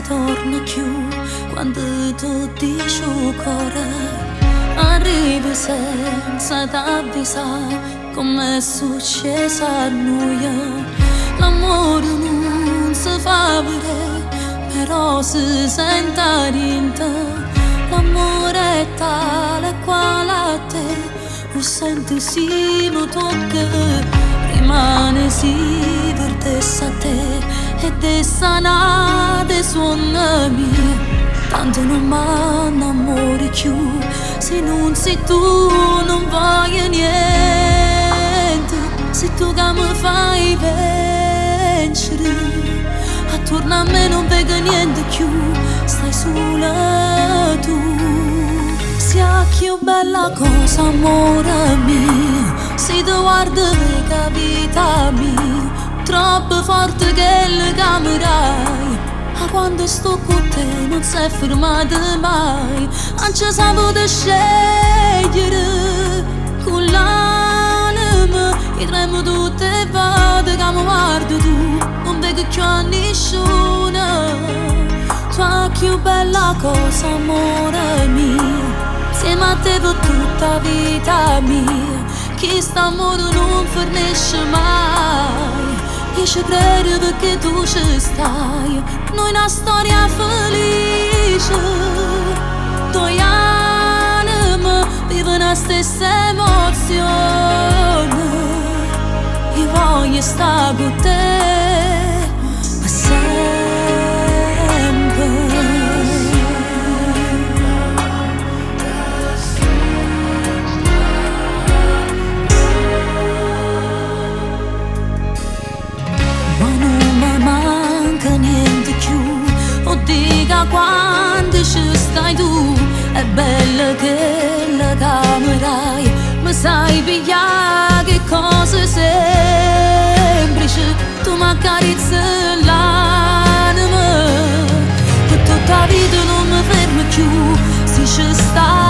torna più quando tu dici il cuore. Arrivi senza t'avvisare come è successo a noi. L'amore non si fa vedere, però si sente dentro. L'amore è tale quale a te, lo senti sì, lo tocca, rimane sì per te a te, ed è sanata suona mia. Tanto non m'annamori più, se non sei tu non voglio niente. Se tu che mi fai vincere, attorno a me non vedo niente più, stai sola tu. Sia più bella cosa, amore mio, se ti guardo che vita mia, troppo forte che le camerai. Ma quando sto con te non si è fermata mai, non ci si può scegliere. Con l'anima e tremo tutte le volte che mi guardo tu, non vedo più a nessuno. Tu hai più bella cosa, amore mio, insieme a te per tutta la vita mia, che st'amore non finisce mai. Io ci credo perché tu ci stai, noi una storia felice, due anime vivono la stessa emozione. Io voglio stare con te per sempre. Niente più, o dica quando ci stai tu, è bella che la camerai, ma sai pigliare che cose semplici, tu mi accarezzi l'anima, per tutta la vita non mi fermo più, se ci stai